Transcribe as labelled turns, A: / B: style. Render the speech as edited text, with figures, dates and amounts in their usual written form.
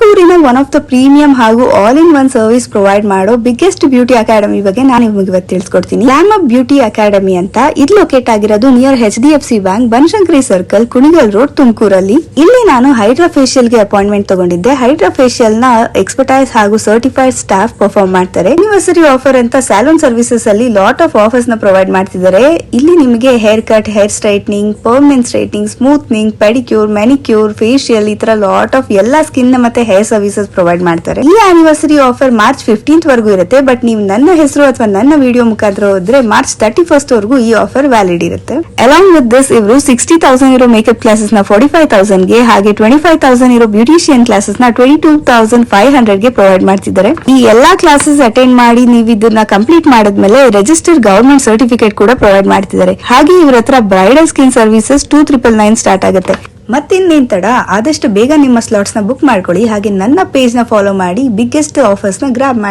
A: ತುಮಕೂರಿನ one of the premium ಹಾಗೂ all in one service provide ಮಾಡೋ ಬಿಗ್ಗೆಸ್ಟ್ ಬ್ಯೂಟಿ ಅಕಾಡೆಮಿ ಬಗ್ಗೆ ನಾನು ನಿಮಗೆ ಇವತ್ತು ತಿಳಿಸ್ಕೊಡ್ತೀನಿ. ಗ್ಲಾಮ್ ಅಪ್ ಬ್ಯೂಟಿ ಅಕಾಡೆಮಿ ಅಂತ ಇದು ಲೊಕೇಟ್ ಆಗಿರೋದು near HDFC bank, Banashankari circle, Kunigal road, ತುಮಕೂರಲ್ಲಿ. ಇಲ್ಲಿ ನಾನು ಹೈಡ್ರಾ ಫೇಶಿಯಲ್ ಗೆ ಅಪಾಯಿಂಟ್ಮೆಂಟ್ ತಗೊಂಡಿದ್ದೆ. ಹೈಡ್ರಾ ಫೇಶಿಯಲ್ ನ ಎಕ್ಸ್ಪರ್ಟೈಸ್ ಹಾಗೂ ಸರ್ಟಿಫೈಡ್ ಸ್ಟಾಫ್ ಪರ್ಫಾರ್ಮ್ ಮಾಡ್ತಾರೆ. ಆನಿವರ್ಸರಿ ಆಫರ್ ಅಂತ ಸ್ಯಾಲೂನ್ ಸರ್ವಿಸಸ್ ಅಲ್ಲಿ ಲಾಟ್ ಆಫ್ ಆಫರ್ಸ್ ನ ಪ್ರೊವೈಡ್ ಮಾಡ್ತಿದ್ದಾರೆ. ಇಲ್ಲಿ ನಿಮಗೆ hair cut, hair straightening, permanent straightening, smoothening, pedicure, manicure, facial ಈ ತರ ಲಾಟ್ ಆಫ್ ಎಲ್ಲಾ ಸ್ಕಿನ್ ಮತ್ತೆ ಹೇರ್ ಸರ್ವಿಸಸ್ ಪ್ರೊವೈಡ್ ಮಾಡ್ತಾರೆ. ಈ ಆನಿವರ್ಸರಿ ಆಫರ್ ಮಾರ್ಚ್ 15th ವರೆಗೂ ಇರುತ್ತೆ. ಬಟ್ ನೀವು ನನ್ನ ಹೆಸರು ಅಥವಾ ನನ್ನ ವಿಡಿಯೋ ಮುಖಾಂತರ ಹೋದ್ರೆ ಮಾರ್ಚ್ 31st ವರೆಗೂ ಈ ಆಫರ್ ವ್ಯಾಲಿಡ್ ಇರುತ್ತೆ. ಅಲಾಂಗ್ ವಿತ್ ದಿಸ್ ಇವರು 60,000 ಇರೋ ಮೇಕಪ್ ಕ್ಲಾಸಸ್ ನ 45,000 ಗೆ, ಹಾಗೆ 25,000 ಇರೋ ಬ್ಯೂಟಿಷಿಯನ್ ಕ್ಲಾಸಸ್ ನ 22,500 ಗೆ ಪ್ರೊವೈಡ್ ಮಾಡ್ತಿದ್ದಾರೆ. ಈ ಎಲ್ಲಾ ಕ್ಲಾಸಸ್ ಅಟೆಂಡ್ ಮಾಡಿ ನೀವು ಇದನ್ನ ಕಂಪ್ಲೀಟ್ ಮಾಡಿದ್ಮೇಲೆ ರಿಜಿಸ್ಟರ್ಡ್ ಗವರ್ಮೆಂಟ್ ಸರ್ಟಿಫಿಕೇಟ್ ಕೂಡ ಪ್ರೊವೈಡ್ ಮಾಡ್ತಿದ್ದಾರೆ. ಹಾಗೆ ಇವ್ರ ಹತ್ರ ಬ್ರೈಡಲ್ ಸ್ಕಿನ್ ಸರ್ವಿಸಸ್ 2,999 ಸ್ಟಾರ್ಟ್ ಆಗುತ್ತೆ. ಮತ್ತಿನ್ನೇನ್ ತಡ, ಆದಷ್ಟು ಬೇಗ ನಿಮ್ಮ ಸ್ಲಾಟ್ಸ್ ನ ಬುಕ್ ಮಾಡ್ಕೊಳ್ಳಿ. ಹಾಗೆ ನನ್ನ ಪೇಜ್ ನ ಫಾಲೋ ಮಾಡಿ ಬಿಗ್ಗೆಸ್ಟ್ ಆಫರ್ಸ್ ನ ಗ್ರಾಬ್ ಮಾಡಿ.